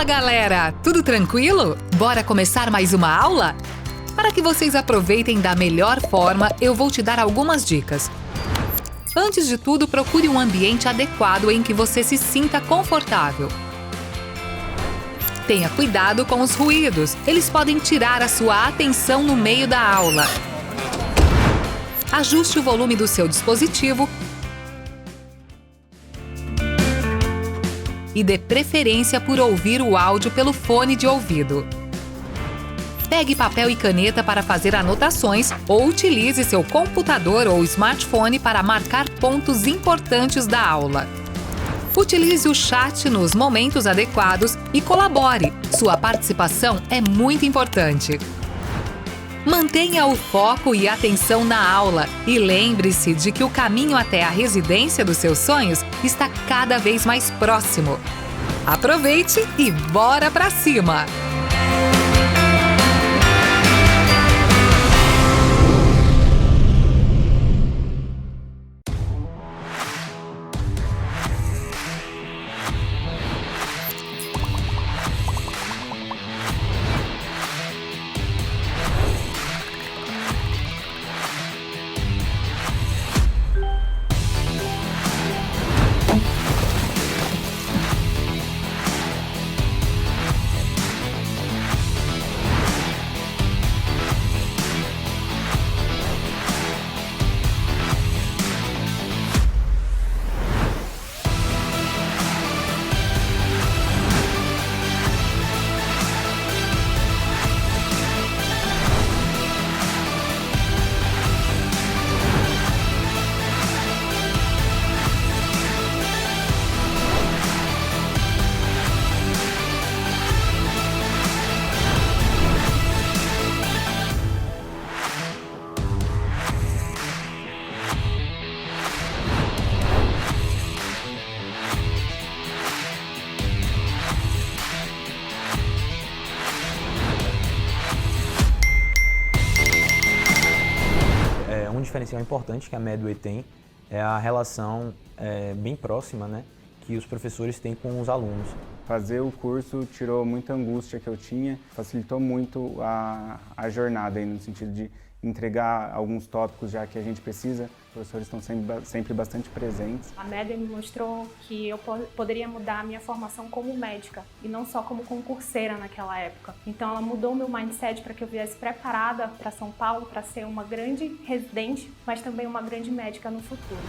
galera! Tudo tranquilo? Bora começar mais uma aula? Para que vocês aproveitem da melhor forma, eu vou te dar algumas dicas. Antes de tudo, procure um ambiente adequado em que você se sinta confortável. Tenha cuidado com os ruídos, eles podem tirar a sua atenção no meio da aula. Ajuste o volume do seu dispositivo e dê preferência por ouvir o áudio pelo fone de ouvido. Pegue papel e caneta para fazer anotações ou utilize seu computador ou smartphone para marcar pontos importantes da aula. Utilize o chat nos momentos adequados e colabore. Sua participação é muito importante. Mantenha o foco e atenção na aula e lembre-se de que o caminho até a residência dos seus sonhos está cada vez mais próximo. Aproveite e bora pra cima! Um diferencial importante que a Medway tem é a relação bem próxima, né, que os professores têm com os alunos. Fazer o curso tirou muita angústia que eu tinha, facilitou muito a jornada, aí, no sentido de entregar alguns tópicos já que a gente precisa. Os professores estão sempre bastante presentes. A Medway me mostrou que eu poderia mudar a minha formação como médica e não só como concurseira naquela época. Então ela mudou meu mindset para que eu viesse preparada para São Paulo para ser uma grande residente, mas também uma grande médica no futuro.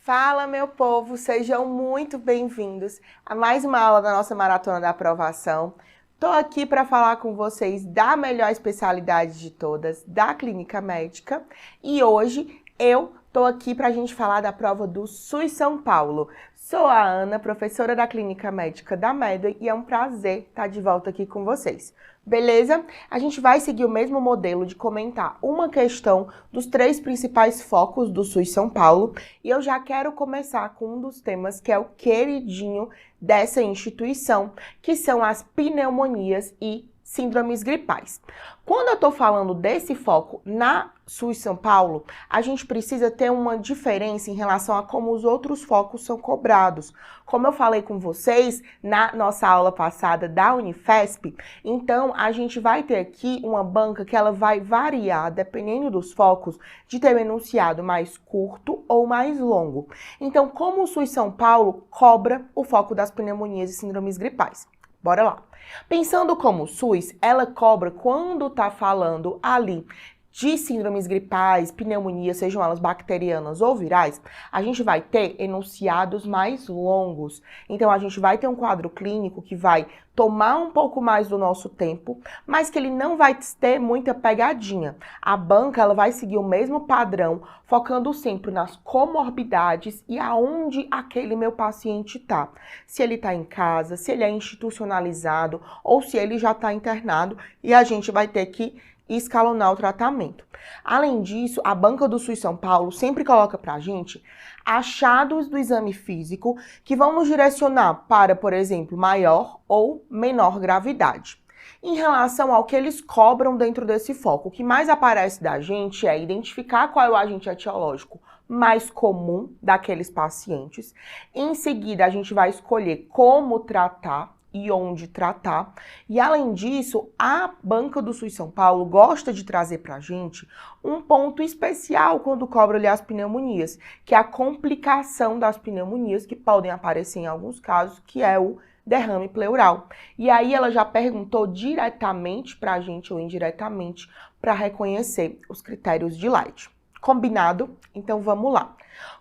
Fala, meu povo! Sejam muito bem-vindos a mais uma aula da nossa Maratona da Aprovação. Estou aqui para falar com vocês da melhor especialidade de todas, da Clínica Médica. E hoje eu estou aqui para a gente falar da prova do SUS São Paulo. Sou a Ana, professora da Clínica Médica da Medway, e é um prazer estar de volta aqui com vocês. Beleza? A gente vai seguir o mesmo modelo de comentar uma questão dos 3 principais focos do SUS São Paulo, e eu já quero começar com um dos temas que é o queridinho dessa instituição, que são as pneumonias e síndromes gripais. Quando eu estou falando desse foco na SUS São Paulo, a gente precisa ter uma diferença em relação a como os outros focos são cobrados. Como eu falei com vocês na nossa aula passada da Unifesp, então a gente vai ter aqui uma banca que ela vai variar, dependendo dos focos, de ter um enunciado mais curto ou mais longo. Então, como o SUS São Paulo cobra o foco das pneumonias e síndromes gripais? Bora lá. Pensando como o SUS, ela cobra quando tá falando ali de síndromes gripais, pneumonias, sejam elas bacterianas ou virais, a gente vai ter enunciados mais longos. Então, a gente vai ter um quadro clínico que vai tomar um pouco mais do nosso tempo, mas que ele não vai ter muita pegadinha. A banca ela vai seguir o mesmo padrão, focando sempre nas comorbidades e aonde aquele meu paciente está. Se ele está em casa, se ele é institucionalizado ou se ele já está internado, e a gente vai ter que e escalonar o tratamento. Além disso, a banca do SUS São Paulo sempre coloca pra gente achados do exame físico que vão nos direcionar para, por exemplo, maior ou menor gravidade. Em relação ao que eles cobram dentro desse foco, o que mais aparece da gente é identificar qual é o agente etiológico mais comum daqueles pacientes. Em seguida, a gente vai escolher como tratar e onde tratar. E além disso, a banca do SUS São Paulo gosta de trazer pra gente um ponto especial quando cobra-lhe as pneumonias, que é a complicação das pneumonias que podem aparecer em alguns casos, que é o derrame pleural. E aí ela já perguntou diretamente pra gente ou indiretamente para reconhecer os critérios de Light. Combinado? Então vamos lá.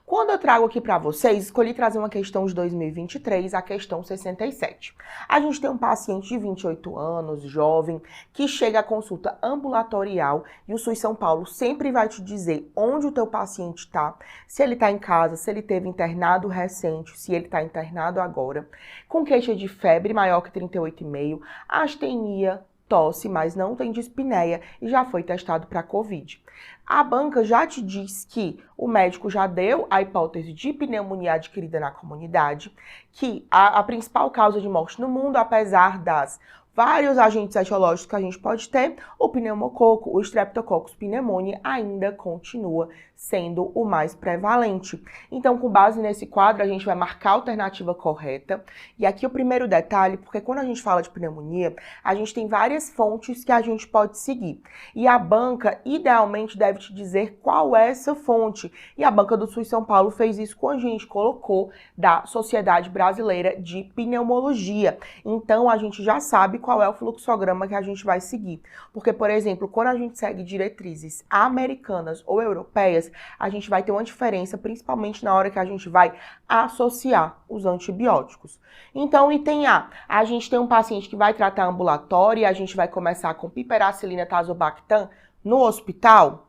Quando eu trago aqui para vocês, escolhi trazer uma questão de 2023, a questão 67. A gente tem um paciente de 28 anos, jovem, que chega à consulta ambulatorial e o SUS São Paulo sempre vai te dizer onde o teu paciente está, se ele está em casa, se ele teve internado recente, se ele está internado agora, com queixa de febre maior que 38,5, astenia, tosse, mas não tem dispneia e já foi testado para COVID. A banca já te diz que o médico já deu a hipótese de pneumonia adquirida na comunidade, que a principal causa de morte no mundo, apesar das vários agentes etiológicos que a gente pode ter, o pneumococo, o Streptococcus pneumoniae ainda continua sendo o mais prevalente. Então, com base nesse quadro, a gente vai marcar a alternativa correta. E aqui o primeiro detalhe, porque quando a gente fala de pneumonia, a gente tem várias fontes que a gente pode seguir. E a banca, idealmente, deve te dizer qual é essa fonte. E a banca do SUS São Paulo fez isso com a gente, colocou da Sociedade Brasileira de Pneumologia. Então, a gente já sabe qual é o fluxograma que a gente vai seguir. Porque, por exemplo, quando a gente segue diretrizes americanas ou europeias, a gente vai ter uma diferença, principalmente na hora que a gente vai associar os antibióticos. Então, item A gente tem um paciente que vai tratar ambulatório e a gente vai começar com piperacilina tazobactam no hospital?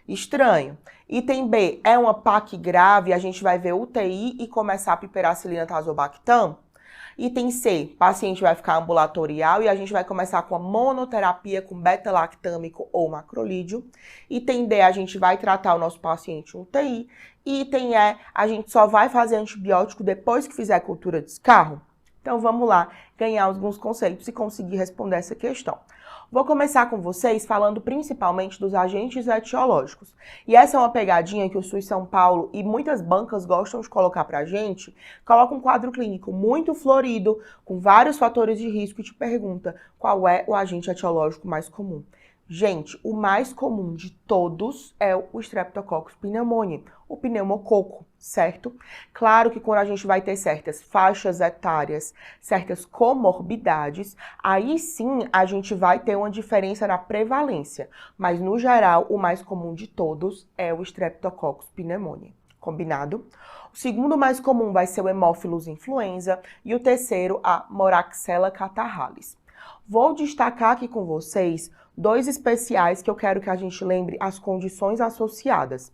Estranho. Item B, é uma PAC grave, a gente vai ver UTI e começar a piperacilina tazobactam? Item C, paciente vai ficar ambulatorial e a gente vai começar com a monoterapia com beta-lactâmico ou macrolídeo. Item D, a gente vai tratar o nosso paciente UTI. Item E, a gente só vai fazer antibiótico depois que fizer cultura de escarro. Então vamos lá ganhar alguns conceitos e conseguir responder essa questão. Vou começar com vocês falando principalmente dos agentes etiológicos. E essa é uma pegadinha que o SUS São Paulo e muitas bancas gostam de colocar pra gente. Coloca um quadro clínico muito florido, com vários fatores de risco e te pergunta qual é o agente etiológico mais comum. Gente, o mais comum de todos é o Streptococcus pneumoniae, o pneumococo, certo? Claro que quando a gente vai ter certas faixas etárias, certas comorbidades, aí sim a gente vai ter uma diferença na prevalência. Mas, no geral, o mais comum de todos é o Streptococcus pneumoniae. Combinado? O segundo mais comum vai ser o Haemophilus influenza e o terceiro, a Moraxella catarrhalis. Vou destacar aqui com vocês dois especiais que eu quero que a gente lembre as condições associadas.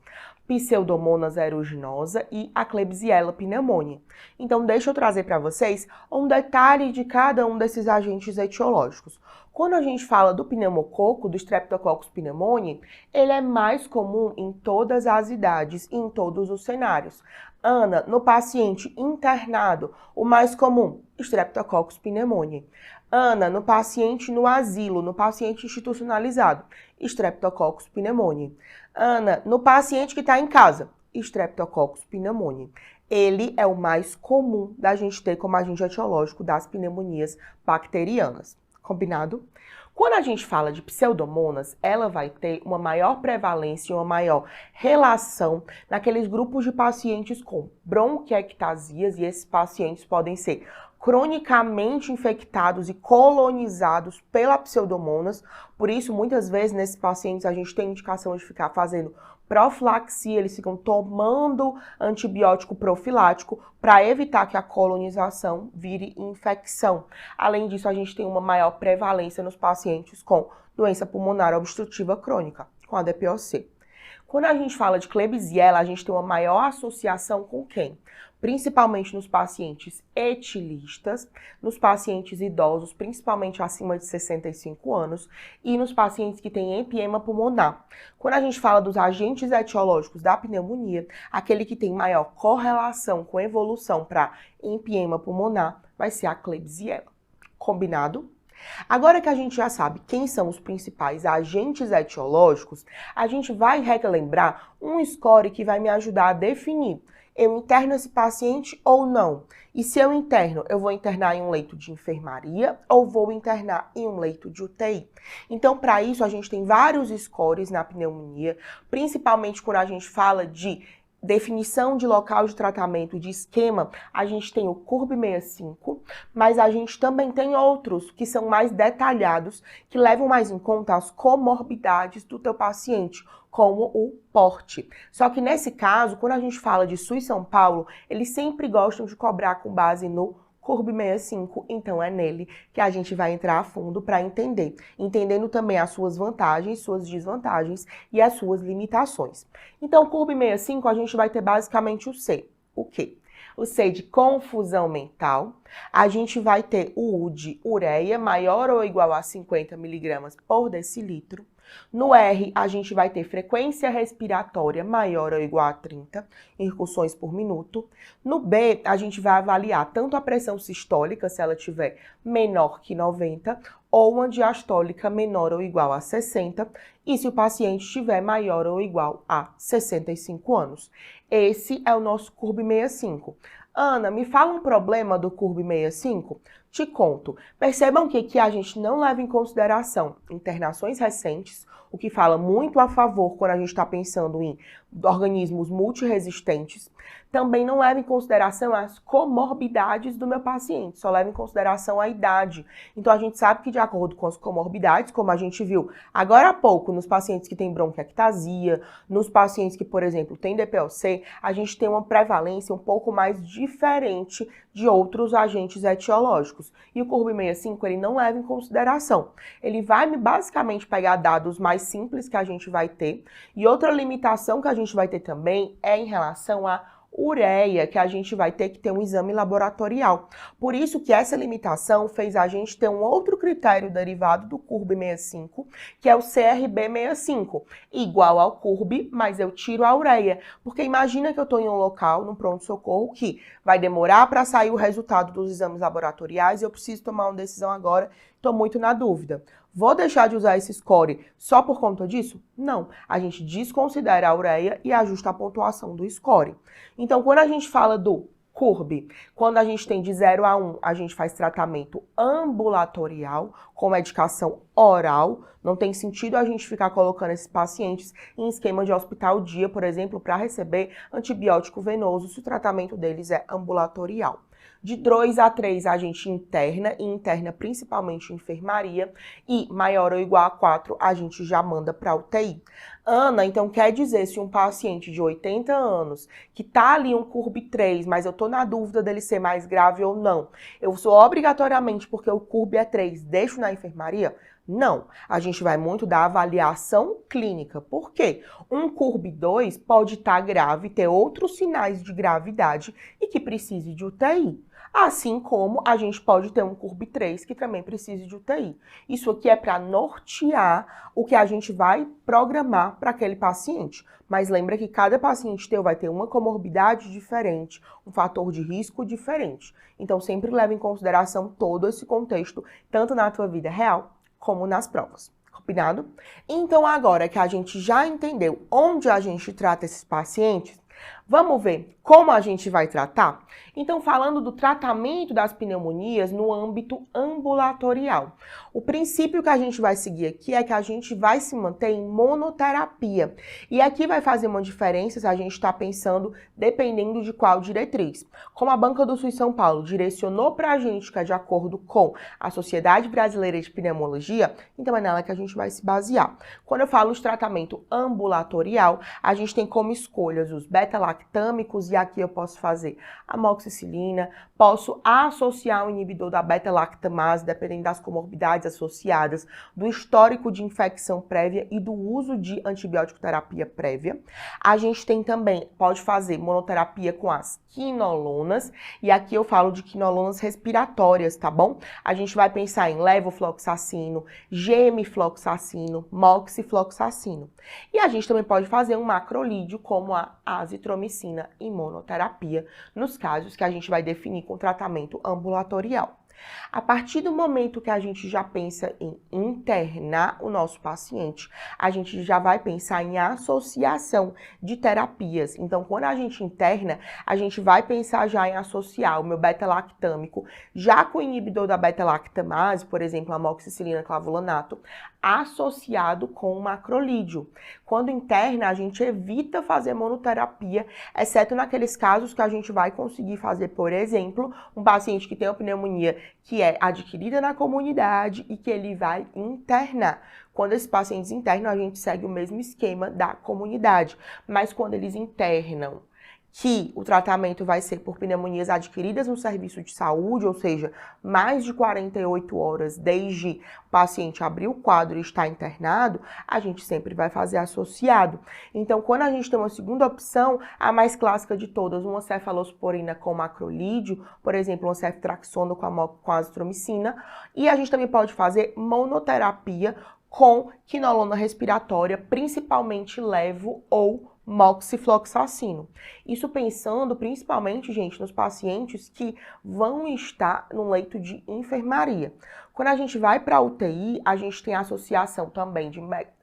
Pseudomonas aeruginosa e a Klebsiella pneumoniae. Então, deixa eu trazer para vocês um detalhe de cada um desses agentes etiológicos. Quando a gente fala do pneumococo, do Streptococcus pneumoniae, ele é mais comum em todas as idades e em todos os cenários. Ana, no paciente internado, o mais comum, Streptococcus pneumoniae. Ana, no paciente no asilo, no paciente institucionalizado, Streptococcus pneumoniae. Ana, no paciente que está em casa, Streptococcus pneumoniae. Ele é o mais comum da gente ter como agente etiológico das pneumonias bacterianas. Combinado? Quando a gente fala de pseudomonas, ela vai ter uma maior prevalência, uma maior relação naqueles grupos de pacientes com bronquiectasias, e esses pacientes podem ser cronicamente infectados e colonizados pela pseudomonas. Por isso, muitas vezes, nesses pacientes, a gente tem indicação de ficar fazendo profilaxia, eles ficam tomando antibiótico profilático para evitar que a colonização vire infecção. Além disso, a gente tem uma maior prevalência nos pacientes com doença pulmonar obstrutiva crônica, com a DPOC. Quando a gente fala de Klebsiella, a gente tem uma maior associação com quem? principalmente nos pacientes etilistas, nos pacientes idosos, principalmente acima de 65 anos, e nos pacientes que têm empiema pulmonar. Quando a gente fala dos agentes etiológicos da pneumonia, aquele que tem maior correlação com evolução para empiema pulmonar vai ser a Klebsiella. Combinado? Agora que a gente já sabe quem são os principais agentes etiológicos, a gente vai relembrar um score que vai me ajudar a definir: eu interno esse paciente ou não? E se eu interno, eu vou internar em um leito de enfermaria ou vou internar em um leito de UTI? Então, para isso, a gente tem vários scores na pneumonia, principalmente quando a gente fala de definição de local de tratamento, de esquema, a gente tem o CURB-65, mas a gente também tem outros que são mais detalhados, que levam mais em conta as comorbidades do teu paciente, como o porte. Só que nesse caso, quando a gente fala de SUS São Paulo, eles sempre gostam de cobrar com base no CURB-65, então é nele que a gente vai entrar a fundo para entender, entendendo também as suas vantagens, suas desvantagens e as suas limitações. Então, CURB-65 a gente vai ter basicamente o C. O quê? O C de confusão mental. A gente vai ter o U de ureia maior ou igual a 50 mg por decilitro. No R, a gente vai ter frequência respiratória maior ou igual a 30 incursões por minuto. No B, a gente vai avaliar tanto a pressão sistólica, se ela tiver menor que 90, ou uma diastólica menor ou igual a 60, e se o paciente estiver maior ou igual a 65 anos. Esse é o nosso CURB-65. Ana, me fala um problema do CURB-65? Te conto. Percebam que aqui a gente não leva em consideração internações recentes, o que fala muito a favor quando a gente está pensando em organismos multiresistentes. Também não leva em consideração as comorbidades do meu paciente, só leva em consideração a idade. Então a gente sabe que de acordo com as comorbidades, como a gente viu agora há pouco nos pacientes que têm bronquiectasia, nos pacientes que, por exemplo, têm DPOC, a gente tem uma prevalência um pouco mais diferente de outros agentes etiológicos. E o CURB-65 ele não leva em consideração. Ele vai basicamente pegar dados mais simples que a gente vai ter. E outra limitação que a gente vai ter também é em relação a ureia, que a gente vai ter que ter um exame laboratorial. Por isso que essa limitação fez a gente ter um outro critério derivado do CURB-65, que é o CRB-65, igual ao CURB, mas eu tiro a ureia. Porque imagina que eu estou em um local, no pronto-socorro, que vai demorar para sair o resultado dos exames laboratoriais e eu preciso tomar uma decisão agora, estou muito na dúvida. Vou deixar de usar esse score só por conta disso? Não. A gente desconsidera a ureia e ajusta a pontuação do score. Então, quando a gente fala do CURB, quando a gente tem de 0 a 1, a gente faz tratamento ambulatorial, com medicação oral. Não tem sentido a gente ficar colocando esses pacientes em esquema de hospital dia, por exemplo, para receber antibiótico venoso, se o tratamento deles é ambulatorial. De 2 a 3 a gente interna, e interna principalmente em enfermaria, e maior ou igual a 4 a gente já manda para UTI. Ana, então quer dizer, se um paciente de 80 anos, que tá ali um CURB-3, mas eu tô na dúvida dele ser mais grave ou não, eu sou obrigatoriamente, porque o CURB é 3, deixo na enfermaria? Não, a gente vai muito da avaliação clínica. Por quê? Um CURB-2 pode estar grave, ter outros sinais de gravidade e que precise de UTI. Assim como a gente pode ter um CURB-3 que também precise de UTI. Isso aqui é para nortear o que a gente vai programar para aquele paciente. Mas lembra que cada paciente teu vai ter uma comorbidade diferente, um fator de risco diferente. Então sempre leva em consideração todo esse contexto, tanto na tua vida real como nas provas. Combinado? Então agora que a gente já entendeu onde a gente trata esses pacientes, vamos ver como a gente vai tratar? Então, falando do tratamento das pneumonias no âmbito ambulatorial. O princípio que a gente vai seguir aqui é que a gente vai se manter em monoterapia. E aqui vai fazer uma diferença se a gente está pensando dependendo de qual diretriz. Como a Banca do SUS São Paulo direcionou para a gente que é de acordo com a Sociedade Brasileira de Pneumologia, então é nela que a gente vai se basear. Quando eu falo de tratamento ambulatorial, a gente tem como escolhas os beta-lactamases, beta-lactâmicos, e aqui eu posso fazer amoxicilina, posso associar o inibidor da beta-lactamase, dependendo das comorbidades associadas, do histórico de infecção prévia e do uso de antibiótico terapia prévia. A gente tem também, pode fazer monoterapia com as quinolonas, e aqui eu falo de quinolonas respiratórias, tá bom? A gente vai pensar em levofloxacino, gemifloxacino, moxifloxacino. E a gente também pode fazer um macrolídeo como a azitromicina em monoterapia, nos casos que a gente vai definir com tratamento ambulatorial. A partir do momento que a gente já pensa em internar o nosso paciente, a gente já vai pensar em associação de terapias. Então, quando a gente interna, a gente vai pensar já em associar o meu beta-lactâmico, já com o inibidor da beta-lactamase, por exemplo, a amoxicilina clavulanato, associado com o macrolídeo. Quando interna, a gente evita fazer monoterapia, exceto naqueles casos que a gente vai conseguir fazer, por exemplo, um paciente que tem uma pneumonia que é adquirida na comunidade e que ele vai internar. Quando esses pacientes internam, a gente segue o mesmo esquema da comunidade, mas quando eles internam que o tratamento vai ser por pneumonias adquiridas no serviço de saúde, ou seja, mais de 48 horas desde o paciente abrir o quadro e estar internado, a gente sempre vai fazer associado. Então, quando a gente tem uma segunda opção, a mais clássica de todas, uma cefalosporina com macrolídeo, por exemplo, uma ceftriaxona com azitromicina, e a gente também pode fazer monoterapia com quinolona respiratória, principalmente levo ou moxifloxacino. Isso pensando principalmente, gente, nos pacientes que vão estar no leito de enfermaria. Quando a gente vai para a UTI, a gente tem a associação também de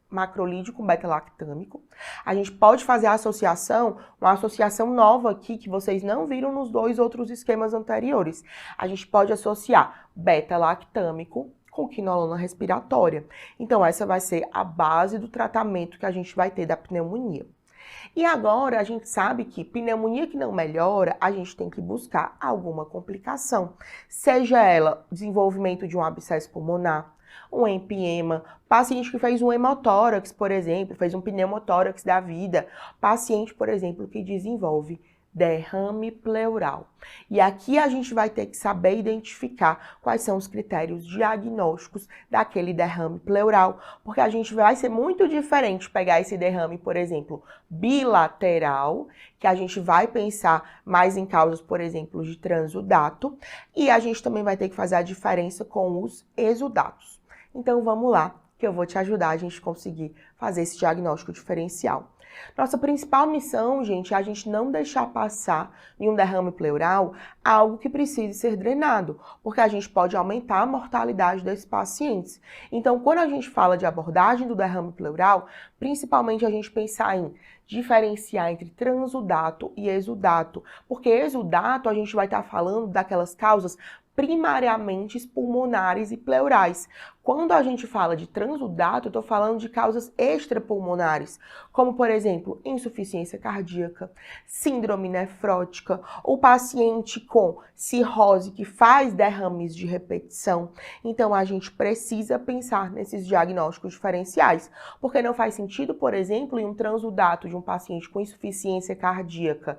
macrolídeo com beta-lactâmico. A gente pode fazer a associação, uma associação nova aqui que vocês não viram nos dois outros esquemas anteriores. A gente pode associar beta-lactâmico com quinolona respiratória. Então, essa vai ser a base do tratamento que a gente vai ter da pneumonia. E agora a gente sabe que pneumonia que não melhora, a gente tem que buscar alguma complicação. Seja ela desenvolvimento de um abscesso pulmonar, um empiema, paciente que fez um hemotórax, por exemplo, fez um pneumotórax da vida, paciente, por exemplo, que desenvolve derrame pleural. E aqui a gente vai ter que saber identificar quais são os critérios diagnósticos daquele derrame pleural, porque a gente vai ser muito diferente pegar esse derrame, por exemplo, bilateral, que a gente vai pensar mais em causas, por exemplo, de transudato, e a gente também vai ter que fazer a diferença com os exudatos. Então vamos lá, que eu vou te ajudar a gente conseguir fazer esse diagnóstico diferencial. Nossa principal missão, gente, é a gente não deixar passar em um derrame pleural algo que precise ser drenado, porque a gente pode aumentar a mortalidade desses pacientes. Então, quando a gente fala de abordagem do derrame pleural, principalmente a gente pensar em diferenciar entre transudato e exudato, porque exudato a gente vai estar falando daquelas causas primariamente pulmonares e pleurais. Quando a gente fala de transudato, eu estou falando de causas extrapulmonares, como, por exemplo, insuficiência cardíaca, síndrome nefrótica, o paciente com cirrose que faz derrames de repetição. Então, a gente precisa pensar nesses diagnósticos diferenciais, porque não faz sentido, por exemplo, em um transudato de um paciente com insuficiência cardíaca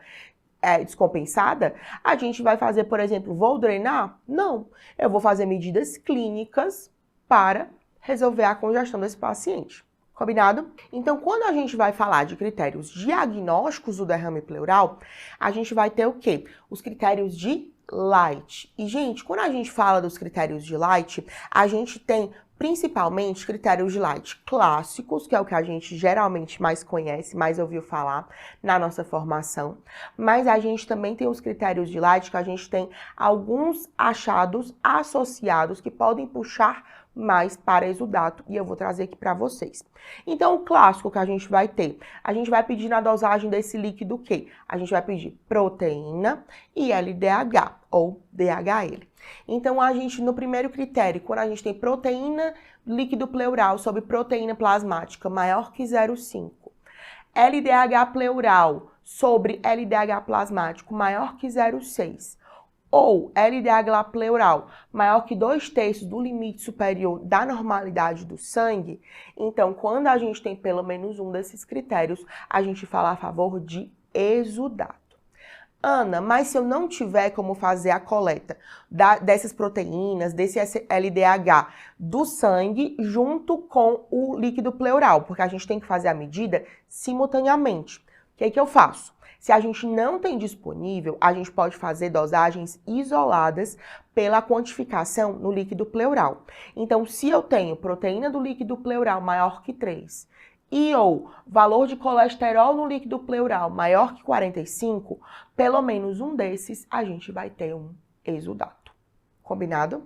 descompensada, a gente vai fazer, por exemplo, vou drenar? Não, eu vou fazer medidas clínicas para resolver a congestão desse paciente. Combinado? Então, quando a gente vai falar de critérios diagnósticos do derrame pleural, a gente vai ter o quê? Os critérios de Light. E, gente, quando a gente fala dos critérios de Light, a gente tem principalmente critérios de Light clássicos, que é o que a gente geralmente mais conhece, mais ouviu falar na nossa formação. Mas a gente também tem os critérios de Light que a gente tem alguns achados associados que podem puxar mais para exudato, e eu vou trazer aqui para vocês. Então, o clássico que a gente vai ter, a gente vai pedir na dosagem desse líquido o quê? A gente vai pedir proteína e LDH, ou DHL. Então, a gente, no primeiro critério, quando a gente tem proteína líquido pleural sobre proteína plasmática maior que 0,5, LDH pleural sobre LDH plasmático maior que 0,6, ou LDH pleural maior que 2/3 do limite superior da normalidade do sangue, então, quando a gente tem pelo menos um desses critérios, a gente fala a favor de exudato. Ana, mas se eu não tiver como fazer a coleta dessas proteínas, desse LDH do sangue junto com o líquido pleural, porque a gente tem que fazer a medida simultaneamente. O que é que eu faço? Se a gente não tem disponível, a gente pode fazer dosagens isoladas pela quantificação no líquido pleural. Então, se eu tenho proteína do líquido pleural maior que 3 e ou valor de colesterol no líquido pleural maior que 45, pelo menos um desses a gente vai ter um exudato. Combinado?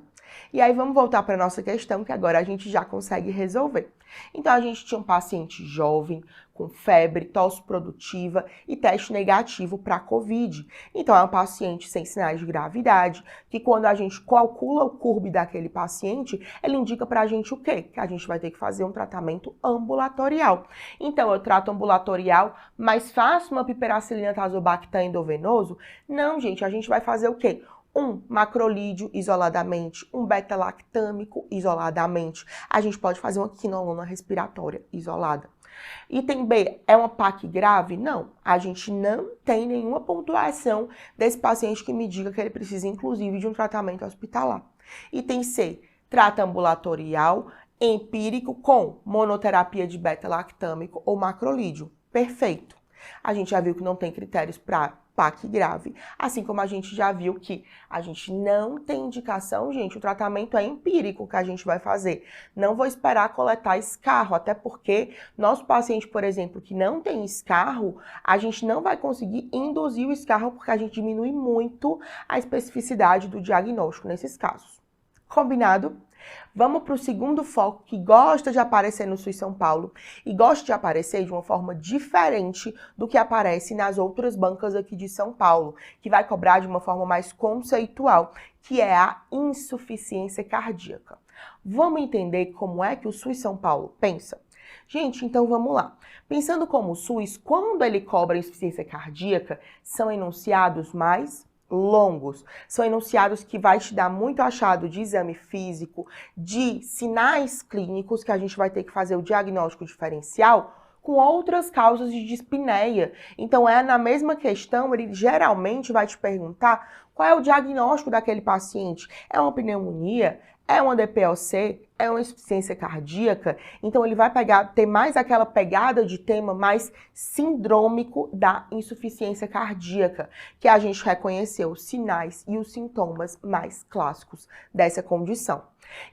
E aí vamos voltar para a nossa questão, que agora a gente já consegue resolver. Então a gente tinha um paciente jovem, com febre, tosse produtiva e teste negativo para COVID. Então é um paciente sem sinais de gravidade, que quando a gente calcula o CURB daquele paciente, ele indica para a gente o quê? Que a gente vai ter que fazer um tratamento ambulatorial. Então eu trato ambulatorial, mas faço uma piperacilina tazobactam endovenoso? Não, gente, a gente vai fazer o quê? Um macrolídeo isoladamente, um beta-lactâmico isoladamente. A gente pode fazer uma quinolona respiratória isolada. Item B, é uma PAC grave? Não, a gente não tem nenhuma pontuação desse paciente que me diga que ele precisa, inclusive, de um tratamento hospitalar. Item C, trata ambulatorial, empírico com monoterapia de beta-lactâmico ou macrolídeo. Perfeito. A gente já viu que não tem critérios para PAC grave, assim como a gente já viu que a gente não tem indicação, gente, o tratamento é empírico que a gente vai fazer. Não vou esperar coletar escarro, até porque nosso paciente, por exemplo, que não tem escarro, a gente não vai conseguir induzir o escarro porque a gente diminui muito a especificidade do diagnóstico nesses casos. Combinado? Vamos para o segundo foco que gosta de aparecer no SUS São Paulo e gosta de aparecer de uma forma diferente do que aparece nas outras bancas aqui de São Paulo, que vai cobrar de uma forma mais conceitual, que é a insuficiência cardíaca. Vamos entender como é que o SUS São Paulo pensa? Gente, então vamos lá. Pensando como o SUS, quando ele cobra insuficiência cardíaca, são enunciados mais longos. São enunciados que vai te dar muito achado de exame físico, de sinais clínicos, que a gente vai ter que fazer o diagnóstico diferencial com outras causas de dispneia. Então, na mesma questão, ele geralmente vai te perguntar qual é o diagnóstico daquele paciente. É uma pneumonia? É uma DPOC? É uma insuficiência cardíaca? Então, ele vai ter mais aquela pegada de tema mais sindrômico da insuficiência cardíaca, que a gente reconheceu os sinais e os sintomas mais clássicos dessa condição.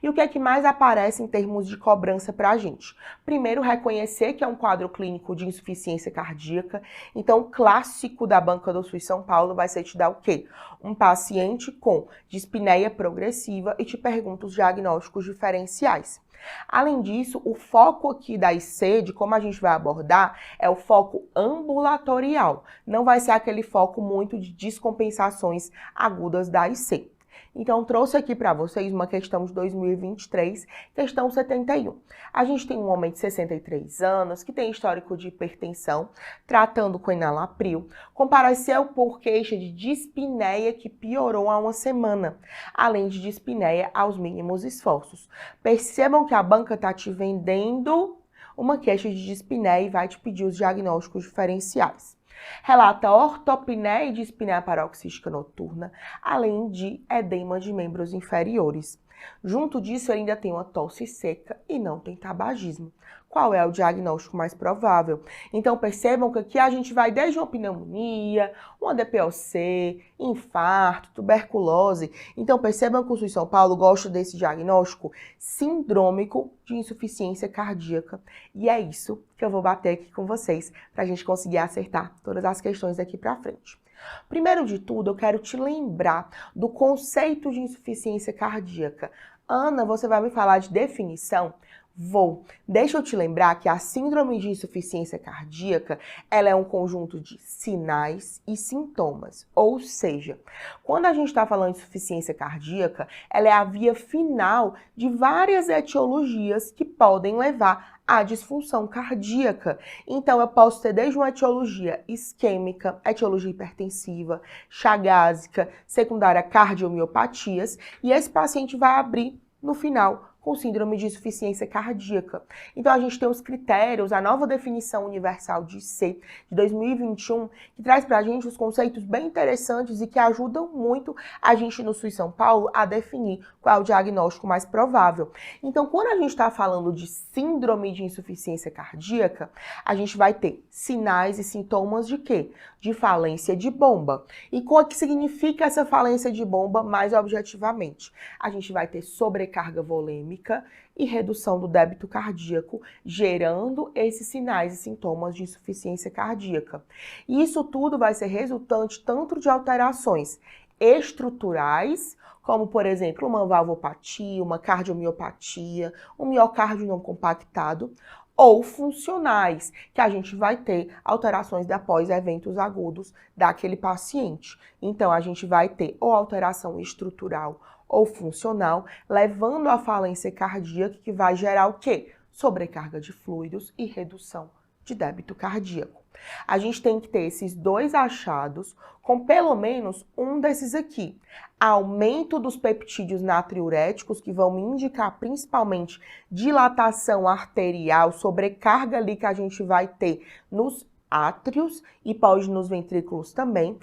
E o que é que mais aparece em termos de cobrança para a gente? Primeiro, reconhecer que é um quadro clínico de insuficiência cardíaca. Então, o clássico da banca do SUS São Paulo vai ser te dar o quê? Um paciente com dispneia progressiva e te pergunta os diagnósticos diferenciais. Além disso, o foco aqui da IC, de como a gente vai abordar, é o foco ambulatorial. Não vai ser aquele foco muito de descompensações agudas da IC. Então, trouxe aqui para vocês uma questão de 2023, questão 71. A gente tem um homem de 63 anos que tem histórico de hipertensão, tratando com enalapril, compareceu por queixa de dispneia que piorou há uma semana, além de dispneia aos mínimos esforços. Percebam que a banca está te vendendo uma queixa de dispneia e vai te pedir os diagnósticos diferenciais. Relata ortopneia e dispneia paroxística noturna, além de edema de membros inferiores. Junto disso, ele ainda tem uma tosse seca e não tem tabagismo. Qual é o diagnóstico mais provável? Então, percebam que aqui a gente vai desde uma pneumonia, uma DPOC, infarto, tuberculose. Então, percebam que o SUS São Paulo gosta desse diagnóstico sindrômico de insuficiência cardíaca. E é isso que eu vou bater aqui com vocês, para a gente conseguir acertar todas as questões daqui para frente. Primeiro de tudo, eu quero te lembrar do conceito de insuficiência cardíaca. Ana, você vai me falar de definição? Vou. Deixa eu te lembrar que a síndrome de insuficiência cardíaca, ela é um conjunto de sinais e sintomas. Ou seja, quando a gente está falando de insuficiência cardíaca, ela é a via final de várias etiologias que podem levar à disfunção cardíaca. Então, eu posso ter desde uma etiologia isquêmica, etiologia hipertensiva, chagásica, secundária cardiomiopatias, e esse paciente vai abrir no final com síndrome de insuficiência cardíaca. Então, a gente tem os critérios, a nova definição universal de IC de 2021, que traz para a gente os conceitos bem interessantes e que ajudam muito a gente no SUS São Paulo a definir qual é o diagnóstico mais provável. Então, quando a gente está falando de síndrome de insuficiência cardíaca, a gente vai ter sinais e sintomas de quê? De falência de bomba. E o que significa essa falência de bomba mais objetivamente? A gente vai ter sobrecarga volêmica e redução do débito cardíaco, gerando esses sinais e sintomas de insuficiência cardíaca. E isso tudo vai ser resultante tanto de alterações estruturais, como, por exemplo, uma valvopatia, uma cardiomiopatia, um miocárdio não compactado, ou funcionais, que a gente vai ter alterações após eventos agudos daquele paciente. Então, a gente vai ter ou alteração estrutural ou funcional, levando à falência cardíaca, que vai gerar o quê? Sobrecarga de fluidos e redução de débito cardíaco. A gente tem que ter esses dois achados com pelo menos um desses aqui. Aumento dos peptídeos natriuréticos, que vão me indicar principalmente dilatação arterial, sobrecarga ali que a gente vai ter nos átrios e pode nos ventrículos também.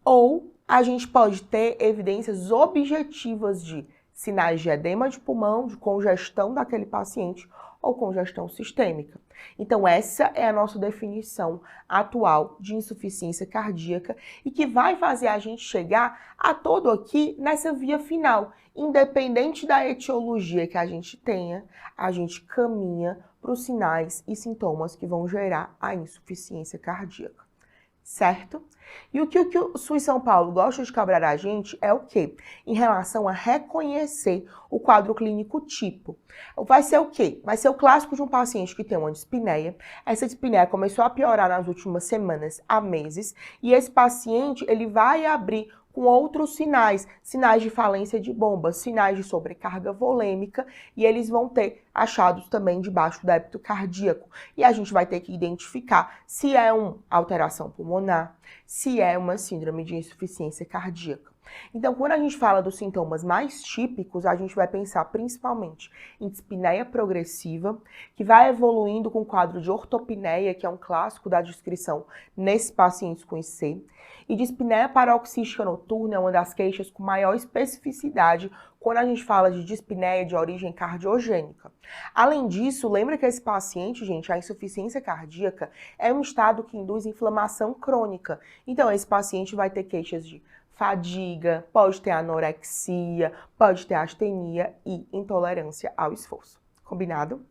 Ou a gente pode ter evidências objetivas de sinais de edema de pulmão, de congestão daquele paciente ou congestão sistêmica. Então, essa é a nossa definição atual de insuficiência cardíaca e que vai fazer a gente chegar a todo aqui nessa via final. Independente da etiologia que a gente tenha, a gente caminha para os sinais e sintomas que vão gerar a insuficiência cardíaca. Certo? E o que o SUS São Paulo gosta de cobrar a gente é o quê? Em relação a reconhecer o quadro clínico tipo. Vai ser o quê? Vai ser o clássico de um paciente que tem uma dispneia. Essa dispneia começou a piorar nas últimas semanas, há meses, e esse paciente ele vai abrir com outros sinais, sinais de falência de bomba, sinais de sobrecarga volêmica, e eles vão ter achados também de baixo débito cardíaco. E a gente vai ter que identificar se é uma alteração pulmonar, se é uma síndrome de insuficiência cardíaca. Então, quando a gente fala dos sintomas mais típicos, a gente vai pensar principalmente em dispneia progressiva, que vai evoluindo com o quadro de ortopneia, que é um clássico da descrição nesses pacientes com IC, e dispneia paroxística noturna é uma das queixas com maior especificidade quando a gente fala de dispneia de origem cardiogênica. Além disso, lembra que esse paciente, gente, a insuficiência cardíaca é um estado que induz inflamação crônica. Então, esse paciente vai ter queixas de fadiga, pode ter anorexia, pode ter astenia e intolerância ao esforço. Combinado?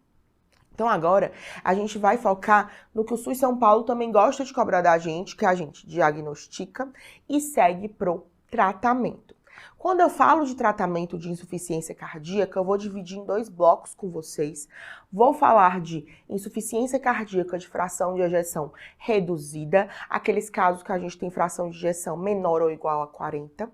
Então agora a gente vai focar no que o SUS São Paulo também gosta de cobrar da gente, que a gente diagnostica e segue pro tratamento. Quando eu falo de tratamento de insuficiência cardíaca, eu vou dividir em dois blocos com vocês. Vou falar de insuficiência cardíaca de fração de ejeção reduzida, aqueles casos que a gente tem fração de ejeção menor ou igual a 40,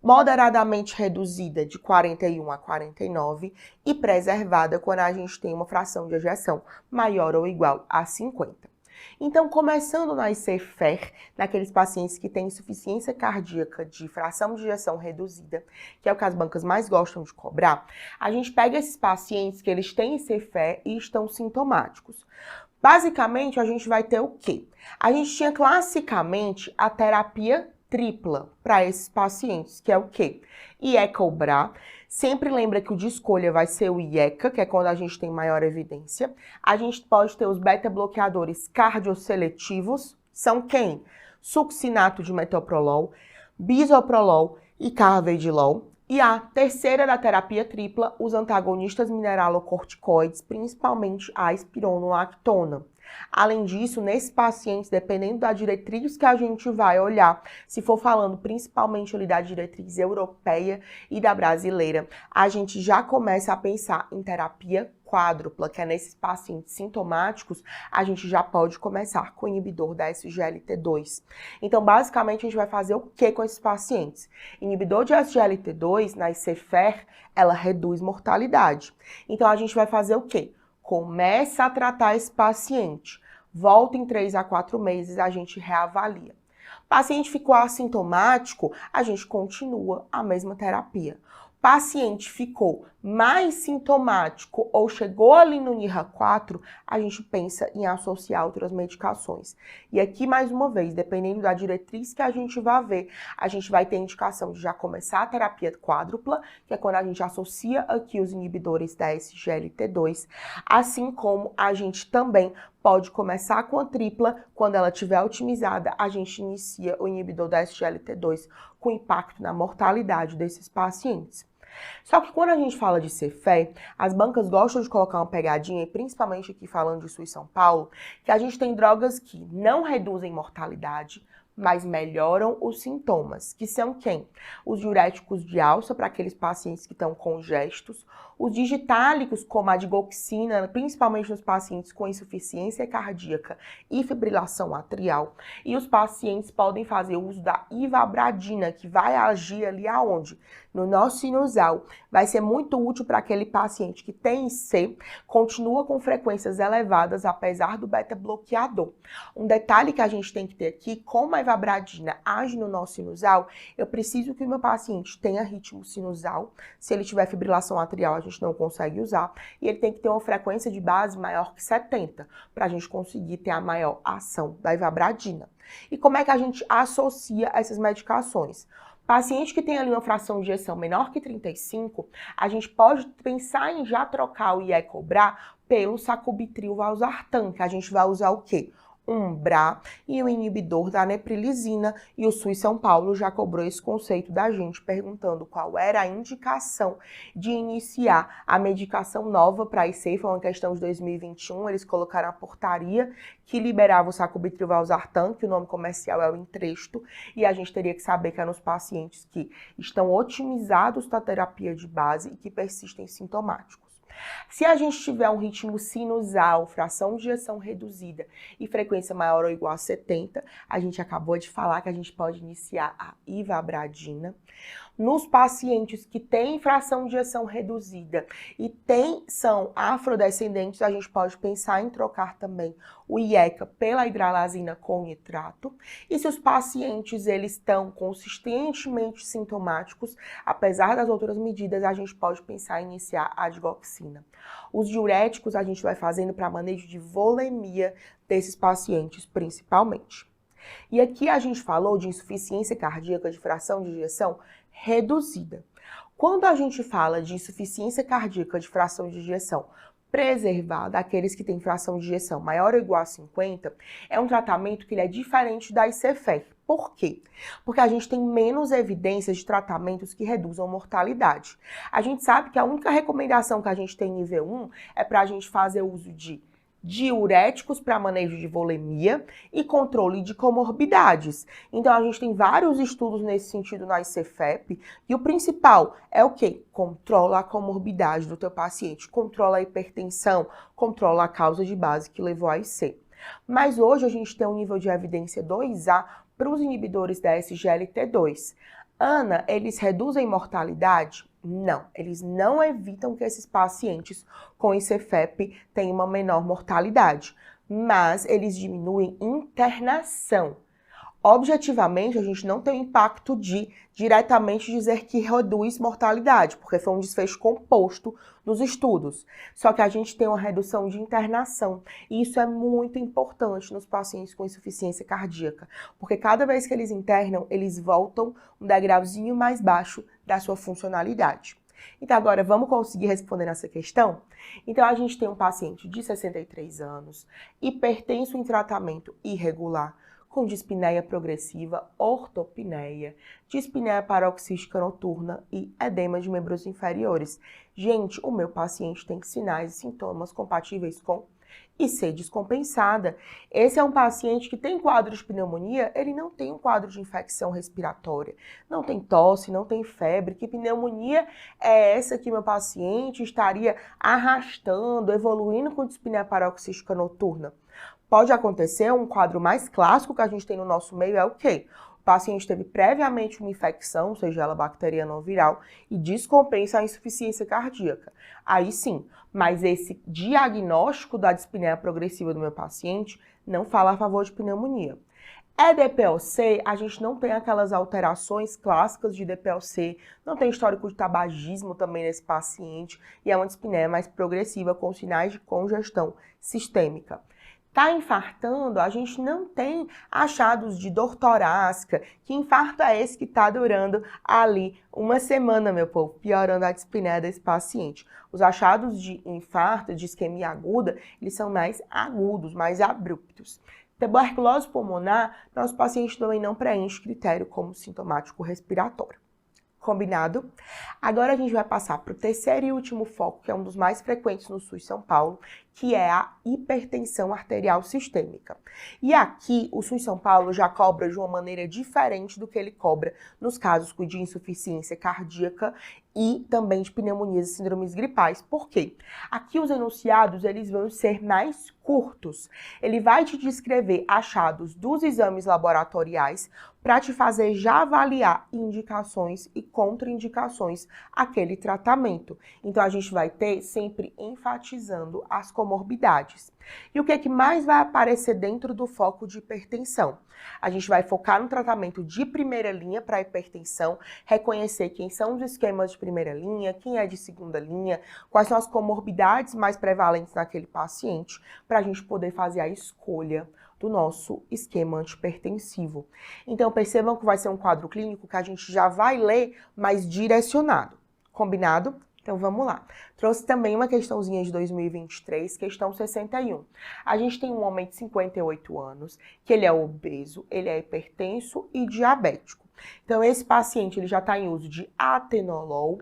moderadamente reduzida de 41 a 49 e preservada quando a gente tem uma fração de ejeção maior ou igual a 50. Então, começando na IC-FER, naqueles pacientes que têm insuficiência cardíaca de fração de ejeção reduzida, que é o que as bancas mais gostam de cobrar, a gente pega esses pacientes que eles têm IC-FER e estão sintomáticos. Basicamente, a gente vai ter o quê? A gente tinha classicamente a terapia tripla para esses pacientes, que é o quê? IECA-BRA. Sempre lembra que o de escolha vai ser o IECA, que é quando a gente tem maior evidência. A gente pode ter os beta-bloqueadores cardioseletivos. São quem? Succinato de metoprolol, bisoprolol e carvedilol. E a terceira da terapia tripla, os antagonistas mineralocorticoides, principalmente a espironolactona. Além disso, nesses pacientes, dependendo da diretriz que a gente vai olhar, se for falando principalmente ali da diretriz europeia e da brasileira, a gente já começa a pensar em terapia quádrupla, que é nesses pacientes sintomáticos, a gente já pode começar com o inibidor da SGLT2. Então, basicamente, a gente vai fazer o que com esses pacientes? Inibidor de SGLT2, na IC-FER, ela reduz mortalidade. Então, a gente vai fazer o quê? Começa a tratar esse paciente. Volta em 3 a 4 meses, a gente reavalia. O paciente ficou assintomático, a gente continua a mesma terapia. O paciente ficou mais sintomático ou chegou ali no NIRA 4, a gente pensa em associar outras medicações. E aqui, mais uma vez, dependendo da diretriz que a gente vai ver, a gente vai ter indicação de já começar a terapia quádrupla, que é quando a gente associa aqui os inibidores da SGLT2, assim como a gente também pode começar com a tripla, quando ela estiver otimizada, a gente inicia o inibidor da SGLT2 com impacto na mortalidade desses pacientes. Só que quando a gente fala de Cefé, as bancas gostam de colocar uma pegadinha, e principalmente aqui falando de SUS São Paulo, que a gente tem drogas que não reduzem mortalidade, mas melhoram os sintomas, que são quem? Os diuréticos de alça para aqueles pacientes que estão congestos, os digitálicos como a digoxina, principalmente nos pacientes com insuficiência cardíaca e fibrilação atrial, e os pacientes podem fazer uso da ivabradina, que vai agir ali aonde? No nosso sinusal. Vai ser muito útil para aquele paciente que tem IC, continua com frequências elevadas apesar do beta-bloqueador. Um detalhe que a gente tem que ter aqui, como a ivabradina age no nosso sinusal, eu preciso que o meu paciente tenha ritmo sinusal. Se ele tiver fibrilação atrial, a gente não consegue usar. E ele tem que ter uma frequência de base maior que 70, para a gente conseguir ter a maior ação da ivabradina. E como é que a gente associa essas medicações? Paciente que tem ali uma fração de ejeção menor que 35, a gente pode pensar em já trocar o Iecobra pelo sacubitril valsartan, que a gente vai usar o quê? Um BRA e o inibidor da neprilizina, e o SUS São Paulo já cobrou esse conceito da gente, perguntando qual era a indicação de iniciar a medicação nova para IC. Foi uma questão de 2021, eles colocaram a portaria que liberava o sacubitril valsartan, que o nome comercial é o Entresto, e a gente teria que saber que é nos pacientes que estão otimizados da terapia de base e que persistem sintomáticos. Se a gente tiver um ritmo sinusal, fração de ejeção reduzida e frequência maior ou igual a 70, a gente acabou de falar que a gente pode iniciar a ivabradina. Nos pacientes que têm fração de ejeção reduzida e são afrodescendentes, a gente pode pensar em trocar também o IECA pela hidralazina com nitrato. E se os pacientes eles estão consistentemente sintomáticos, apesar das outras medidas, a gente pode pensar em iniciar a digoxina. Os diuréticos a gente vai fazendo para manejo de volemia desses pacientes principalmente. E aqui a gente falou de insuficiência cardíaca de fração de ejeção reduzida. Quando a gente fala de insuficiência cardíaca de fração de ejeção preservada, aqueles que têm fração de ejeção maior ou igual a 50, é um tratamento que ele é diferente da ICFEC. Por quê? Porque a gente tem menos evidências de tratamentos que reduzam mortalidade. A gente sabe que a única recomendação que a gente tem em nível 1 é para a gente fazer uso de diuréticos para manejo de volemia e controle de comorbidades. Então, a gente tem vários estudos nesse sentido na ICFEP, e o principal é o quê? Controla a comorbidade do teu paciente, controla a hipertensão, controla a causa de base que levou a IC. Mas hoje a gente tem um nível de evidência 2A para os inibidores da SGLT2. Ana, eles reduzem mortalidade? Não, eles não evitam que esses pacientes com ICFEP tenham uma menor mortalidade, mas eles diminuem internação. Objetivamente, a gente não tem o impacto de diretamente dizer que reduz mortalidade, porque foi um desfecho composto dos estudos. Só que a gente tem uma redução de internação, e isso é muito importante nos pacientes com insuficiência cardíaca, porque cada vez que eles internam, eles voltam um degrauzinho mais baixo da sua funcionalidade. Então agora vamos conseguir responder essa questão? Então a gente tem um paciente de 63 anos, hipertenso em tratamento irregular, com dispneia progressiva, ortopneia, dispneia paroxística noturna e edema de membros inferiores. Gente, o meu paciente tem sinais e sintomas compatíveis com IC descompensada. Esse é um paciente que tem quadro de pneumonia, ele não tem um quadro de infecção respiratória, não tem tosse, não tem febre. Que pneumonia é essa que meu paciente estaria arrastando, evoluindo com dispneia paroxística noturna? Pode acontecer, um quadro mais clássico que a gente tem no nosso meio é o quê? O paciente teve previamente uma infecção, seja ela bacteriana ou viral, e descompensa a insuficiência cardíaca. Aí sim, mas esse diagnóstico da dispneia progressiva do meu paciente não fala a favor de pneumonia. É DPOC, a gente não tem aquelas alterações clássicas de DPOC, não tem histórico de tabagismo também nesse paciente e é uma dispneia mais progressiva com sinais de congestão sistêmica. Tá infartando, a gente não tem achados de dor torácica. Que infarto é esse que tá durando ali uma semana, meu povo, piorando a dispneia desse paciente? Os achados de infarto, de isquemia aguda, eles são mais agudos, mais abruptos. Tuberculose pulmonar, nosso paciente também não preenche critério como sintomático respiratório. Combinado? Agora a gente vai passar para o terceiro e último foco, que é um dos mais frequentes no SUS São Paulo, que é a hipertensão arterial sistêmica. E aqui o SUS São Paulo já cobra de uma maneira diferente do que ele cobra nos casos de insuficiência cardíaca e também de pneumonias e síndromes gripais. Por quê? Aqui os enunciados eles vão ser mais curtos. Ele vai te descrever achados dos exames laboratoriais para te fazer já avaliar indicações e contraindicações àquele tratamento. Então a gente vai ter sempre enfatizando as comorbidades. E o que é que mais vai aparecer dentro do foco de hipertensão? A gente vai focar no tratamento de primeira linha para hipertensão, reconhecer quem são os esquemas de primeira linha, quem é de segunda linha, quais são as comorbidades mais prevalentes naquele paciente, para a gente poder fazer a escolha do nosso esquema antihipertensivo. Então percebam que vai ser um quadro clínico que a gente já vai ler mais direcionado. Combinado? Então vamos lá. Trouxe também uma questãozinha de 2023, questão 61. A gente tem um homem de 58 anos, que ele é obeso, ele é hipertenso e diabético. Então esse paciente ele já está em uso de atenolol,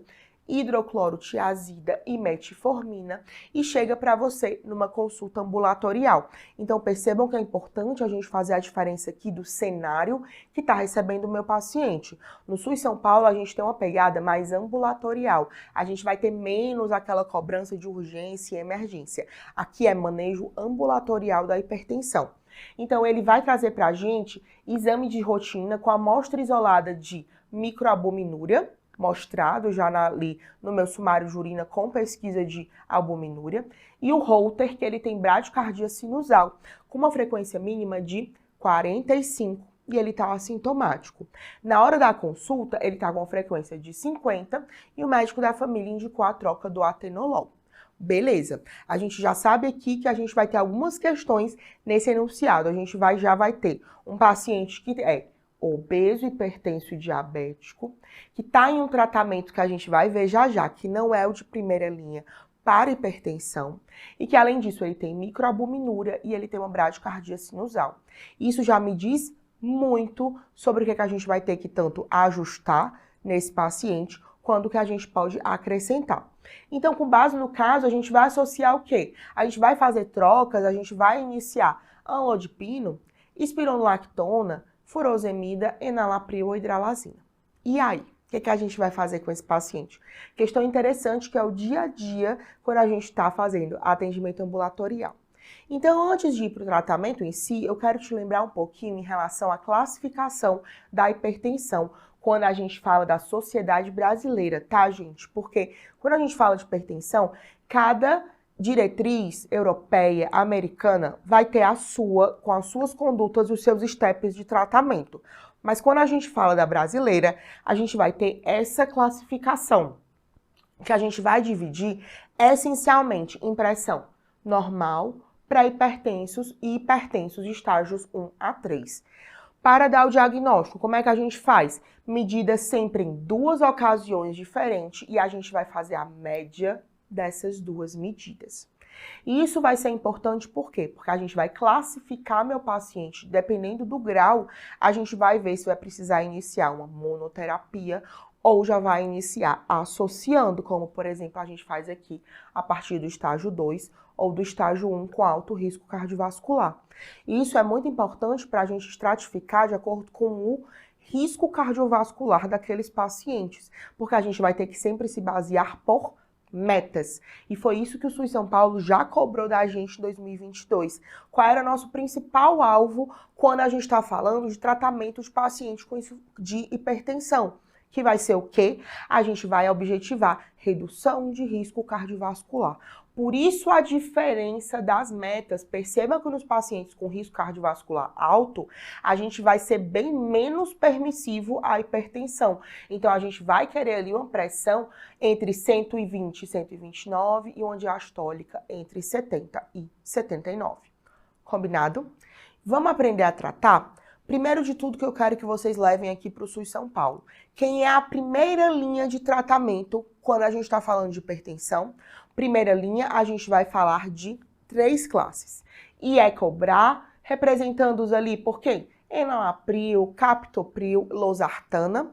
hidroclorotiazida e metformina e chega para você numa consulta ambulatorial. Então percebam que é importante a gente fazer a diferença aqui do cenário que está recebendo o meu paciente. No SUS São Paulo a gente tem uma pegada mais ambulatorial, a gente vai ter menos aquela cobrança de urgência e emergência. Aqui é manejo ambulatorial da hipertensão. Então ele vai trazer para a gente exame de rotina com amostra isolada de microalbuminúria, mostrado já ali no meu sumário de urina com pesquisa de albuminúria, e o Holter, que ele tem bradicardia sinusal, com uma frequência mínima de 45, e ele está assintomático. Na hora da consulta, ele está com uma frequência de 50, e o médico da família indicou a troca do atenolol. Beleza, a gente já sabe aqui que a gente vai ter algumas questões nesse enunciado. A gente já vai ter um paciente que é obeso, hipertenso e diabético, que está em um tratamento que a gente vai ver já, que não é o de primeira linha para hipertensão, e que além disso ele tem microalbuminúria e ele tem uma bradicardia sinusal. Isso já me diz muito sobre o que a gente vai ter que tanto ajustar nesse paciente, quanto que a gente pode acrescentar. Então, com base no caso, a gente vai associar o quê? A gente vai fazer trocas, a gente vai iniciar amlodipino, espironolactona, furosemida, enalapril ou hidralazina. E aí? O que a gente vai fazer com esse paciente? Questão interessante que é o dia a dia quando a gente está fazendo atendimento ambulatorial. Então, antes de ir para o tratamento em si, eu quero te lembrar um pouquinho em relação à classificação da hipertensão quando a gente fala da sociedade brasileira, tá, gente? Porque quando a gente fala de hipertensão, cada diretriz europeia, americana, vai ter a sua, com as suas condutas, os seus steps de tratamento. Mas quando a gente fala da brasileira, a gente vai ter essa classificação, que a gente vai dividir essencialmente em pressão normal, pré-hipertensos e hipertensos de estágios 1 a 3. Para dar o diagnóstico, como é que a gente faz? Medida sempre em duas ocasiões diferentes e a gente vai fazer a média dessas duas medidas. E isso vai ser importante por quê? Porque a gente vai classificar meu paciente, dependendo do grau, a gente vai ver se vai precisar iniciar uma monoterapia ou já vai iniciar associando, como por exemplo a gente faz aqui a partir do estágio 2 ou do estágio 1 com alto risco cardiovascular. E isso é muito importante para a gente estratificar de acordo com o risco cardiovascular daqueles pacientes, porque a gente vai ter que sempre se basear por metas. E foi isso que o SUS São Paulo já cobrou da gente em 2022. Qual era o nosso principal alvo quando a gente está falando de tratamento de pacientes de hipertensão? Que vai ser o quê? A gente vai objetivar redução de risco cardiovascular. Por isso a diferença das metas. Perceba que nos pacientes com risco cardiovascular alto, a gente vai ser bem menos permissivo à hipertensão. Então a gente vai querer ali uma pressão entre 120 e 129 e uma diastólica entre 70 e 79. Combinado? Vamos aprender a tratar? Primeiro de tudo que eu quero que vocês levem aqui para o SUS São Paulo. Quem é a primeira linha de tratamento quando a gente está falando de hipertensão? Primeira linha, a gente vai falar de 3 classes. IECOBRA, representando-os ali por quem? Enalapril, captopril, losartana.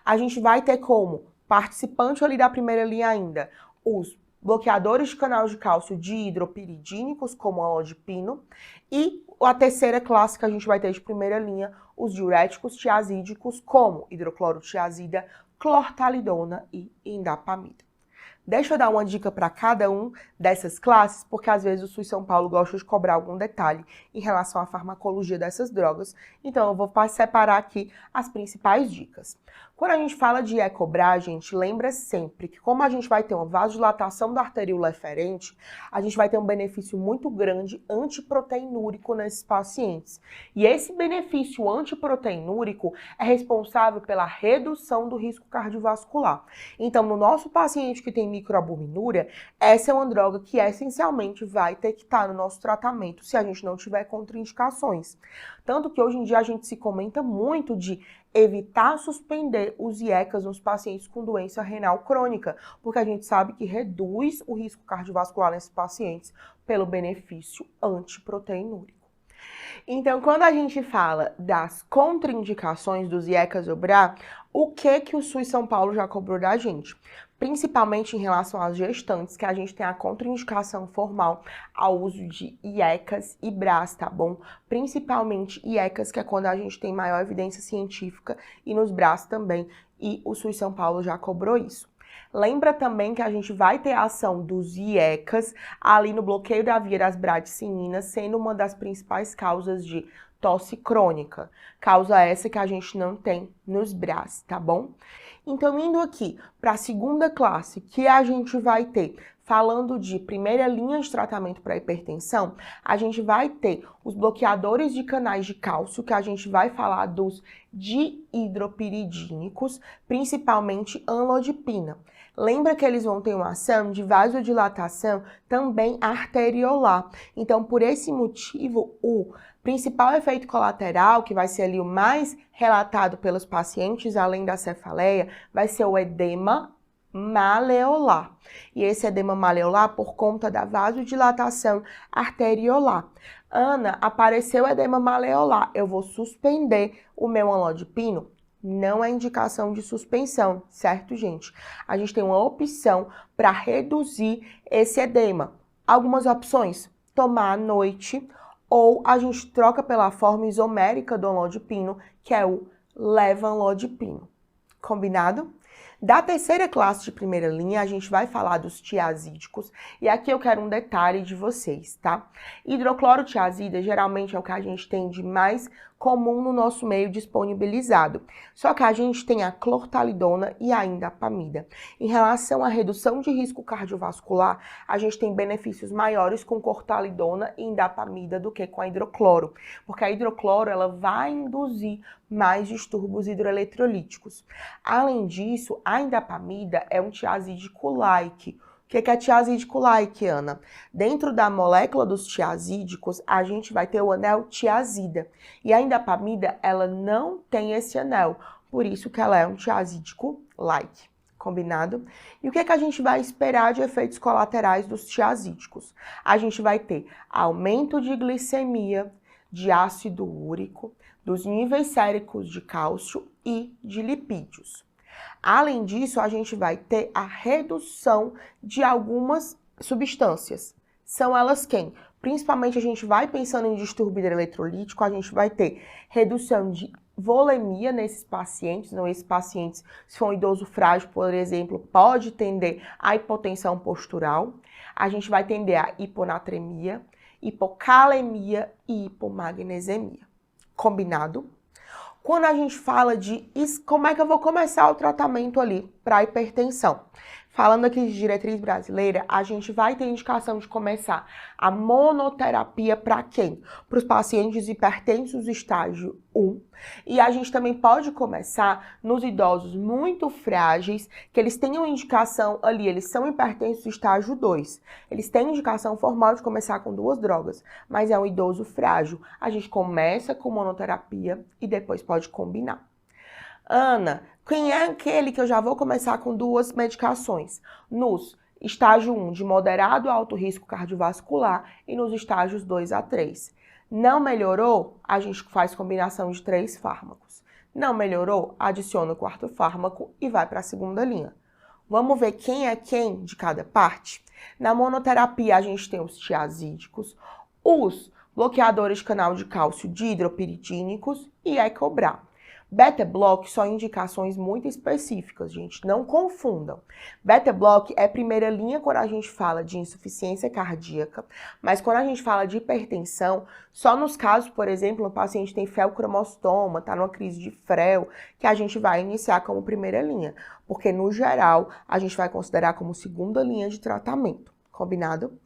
A gente vai ter como participante ali da primeira linha ainda os bloqueadores de canal de cálcio dihidropiridínicos, como a alodipino, e a terceira classe que a gente vai ter de primeira linha, os diuréticos tiazídicos, como hidroclorotiazida, clortalidona e indapamida. Deixa eu dar uma dica para cada um dessas classes, porque às vezes o SUS São Paulo gosta de cobrar algum detalhe em relação à farmacologia dessas drogas, então eu vou separar aqui as principais dicas. Quando a gente fala de ECOBRA, a gente lembra sempre que como a gente vai ter uma vasodilatação da arteríola eferente, a gente vai ter um benefício muito grande antiproteinúrico nesses pacientes. E esse benefício antiproteinúrico é responsável pela redução do risco cardiovascular. Então, no nosso paciente que tem microalbuminúria, essa é uma droga que essencialmente vai ter que estar no nosso tratamento se a gente não tiver contraindicações. Tanto que hoje em dia a gente se comenta muito de evitar suspender os IECAs nos pacientes com doença renal crônica, porque a gente sabe que reduz o risco cardiovascular nesses pacientes pelo benefício antiproteinúrico. Então, quando a gente fala das contraindicações dos IECAs-OBRA, o que o SUS São Paulo já cobrou da gente? Principalmente em relação às gestantes, que a gente tem a contraindicação formal ao uso de IECAs e BRAs, tá bom? Principalmente IECAs, que é quando a gente tem maior evidência científica, e nos BRAs também, e o SUS São Paulo já cobrou isso. Lembra também que a gente vai ter a ação dos IECAs ali no bloqueio da via das bradicininas, sendo uma das principais causas de tosse crônica. Causa essa que a gente não tem nos BRAs, tá bom? Então, indo aqui para a segunda classe, que a gente vai ter, falando de primeira linha de tratamento para hipertensão, a gente vai ter os bloqueadores de canais de cálcio, que a gente vai falar dos dihidropiridínicos, principalmente amlodipina. Lembra que eles vão ter uma ação de vasodilatação também arteriolar. Então, por esse motivo, o principal efeito colateral, que vai ser ali o mais relatado pelos pacientes, além da cefaleia, vai ser o edema maleolar. E esse edema maleolar por conta da vasodilatação arteriolar. Ana, apareceu edema maleolar, eu vou suspender o meu amlodipino? Não é indicação de suspensão, certo, gente? A gente tem uma opção para reduzir esse edema. Algumas opções: tomar à noite, ou a gente troca pela forma isomérica do amlodipino, que é o levanlodipino. Combinado? Da terceira classe de primeira linha, a gente vai falar dos tiazídicos, e aqui eu quero um detalhe de vocês, tá? Hidroclorotiazida geralmente é o que a gente tem de mais comum no nosso meio disponibilizado. Só que a gente tem a clortalidona e a indapamida. Em relação à redução de risco cardiovascular, a gente tem benefícios maiores com clortalidona e indapamida do que com a hidrocloro, porque a hidrocloro ela vai induzir mais distúrbios hidroeletrolíticos. Além disso, a indapamida é um tiazídico-like. O que é tiazídico-like, Ana? Dentro da molécula dos tiazídicos, a gente vai ter o anel tiazida. E a indapamida, ela não tem esse anel, por isso que ela é um tiazídico-like. Combinado? E o que a gente vai esperar de efeitos colaterais dos tiazídicos? A gente vai ter aumento de glicemia, de ácido úrico, dos níveis séricos de cálcio e de lipídios. Além disso, a gente vai ter a redução de algumas substâncias. São elas quem? Principalmente a gente vai pensando em distúrbio hidroeletrolítico, a gente vai ter redução de volemia nesses pacientes. Não, esses pacientes, se for um idoso frágil, por exemplo, pode tender à hipotensão postural. A gente vai tender à hiponatremia, hipocalemia e hipomagnesemia. Combinado? Quando a gente fala de como é que eu vou começar o tratamento ali para hipertensão? Falando aqui de diretriz brasileira, a gente vai ter indicação de começar a monoterapia para quem? Para os pacientes hipertensos estágio 1. E a gente também pode começar nos idosos muito frágeis, que eles tenham indicação ali, eles são hipertensos estágio 2. Eles têm indicação formal de começar com 2 drogas, mas é um idoso frágil. A gente começa com monoterapia e depois pode combinar. Ana, quem é aquele que eu já vou começar com 2 medicações? Nos estágio 1 de moderado a alto risco cardiovascular e nos estágios 2 a 3. Não melhorou? A gente faz combinação de 3 fármacos. Não melhorou? Adiciona o 4º fármaco e vai para a segunda linha. Vamos ver quem é quem de cada parte? Na monoterapia a gente tem os tiazídicos, os bloqueadores de canal de cálcio dihidropiridínicos e Ecobra. Beta-block são indicações muito específicas, gente, não confundam. Beta-block é primeira linha quando a gente fala de insuficiência cardíaca, mas quando a gente fala de hipertensão, só nos casos, por exemplo, o paciente tem feocromostoma, está numa crise de freo, que a gente vai iniciar como primeira linha, porque no geral a gente vai considerar como segunda linha de tratamento, combinado?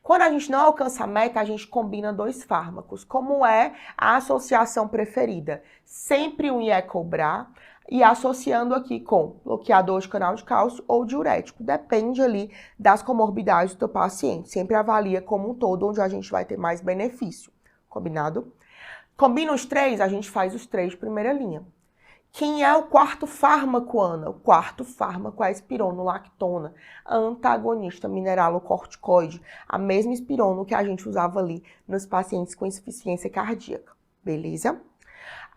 Quando a gente não alcança a meta, a gente combina 2 fármacos. Como é a associação preferida? Sempre um Ecobra e associando aqui com bloqueador de canal de cálcio ou diurético. Depende ali das comorbidades do teu paciente. Sempre avalia como um todo, onde a gente vai ter mais benefício. Combinado? Combina os 3, a gente faz os 3 de primeira linha. Quem é o 4º fármaco, Ana? O 4º fármaco é a espironolactona, antagonista mineralocorticoide, a mesma espirono que a gente usava ali nos pacientes com insuficiência cardíaca, beleza?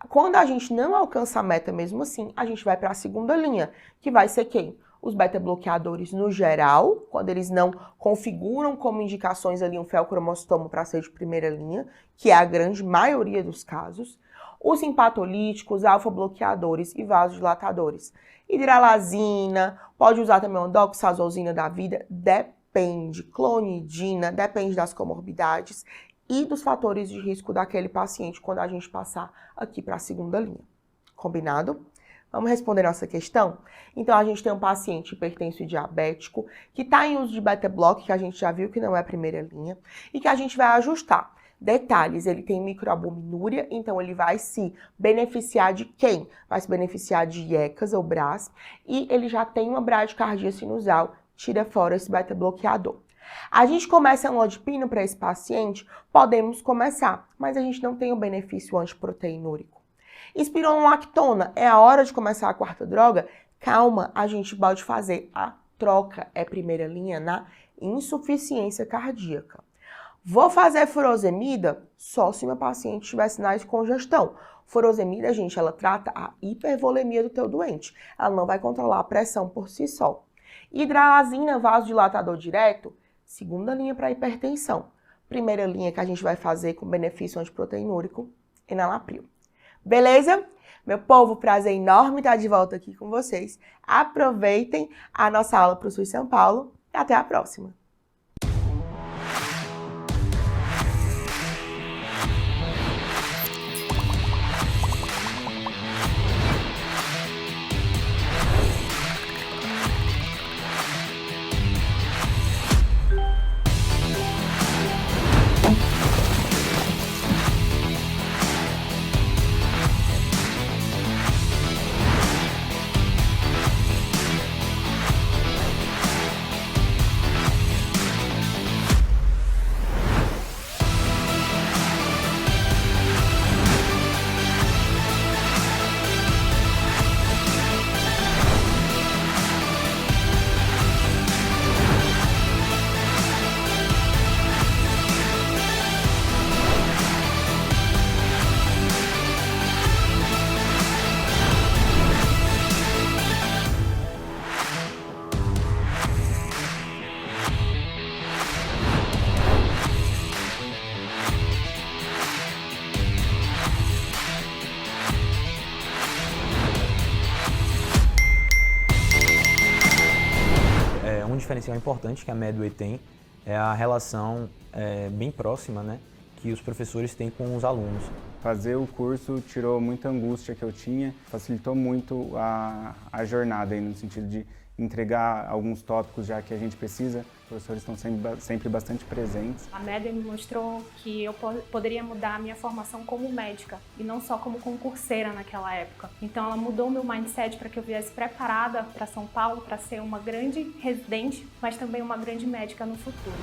Quando a gente não alcança a meta mesmo assim, a gente vai para a segunda linha, que vai ser quem? Os beta-bloqueadores no geral, quando eles não configuram como indicações ali um feocromostoma para ser de primeira linha, que é a grande maioria dos casos. Os simpatolíticos, alfa-bloqueadores e vasodilatadores. Hidralazina, pode usar também uma doxazosina da vida, depende. Clonidina, depende das comorbidades e dos fatores de risco daquele paciente quando a gente passar aqui para a segunda linha. Combinado? Vamos responder nossa questão? Então, a gente tem um paciente hipertenso e diabético que está em uso de beta-block, que a gente já viu que não é a primeira linha, e que a gente vai ajustar. Detalhes, ele tem microalbuminúria, então ele vai se beneficiar de quem? Vai se beneficiar de IECAS ou BRAS, e ele já tem uma bradicardia sinusal, tira fora esse beta-bloqueador. A gente começa amlodipino para esse paciente? Podemos começar, mas a gente não tem o benefício antiproteinúrico. Espironolactona, é a hora de começar a 4ª droga? Calma, a gente pode fazer a troca, é primeira linha na insuficiência cardíaca. Vou fazer furosemida só se meu paciente tiver sinais de congestão. Furosemida, gente, ela trata a hipervolemia do teu doente. Ela não vai controlar a pressão por si só. Hidralazina, vasodilatador direto, segunda linha para hipertensão. Primeira linha que a gente vai fazer com benefício antiproteinúrico, enalapril. Beleza? Meu povo, prazer enorme estar de volta aqui com vocês. Aproveitem a nossa aula para o SUS São Paulo e até a próxima. Um diferencial importante que a Medway tem é a relação bem próxima, né, que os professores têm com os alunos. Fazer o curso tirou muita angústia que eu tinha, facilitou muito a jornada aí, no sentido de entregar alguns tópicos já que a gente precisa. Os professores estão sempre bastante presentes. A MED me mostrou que eu poderia mudar a minha formação como médica e não só como concurseira naquela época. Então ela mudou meu mindset para que eu viesse preparada para São Paulo para ser uma grande residente, mas também uma grande médica no futuro.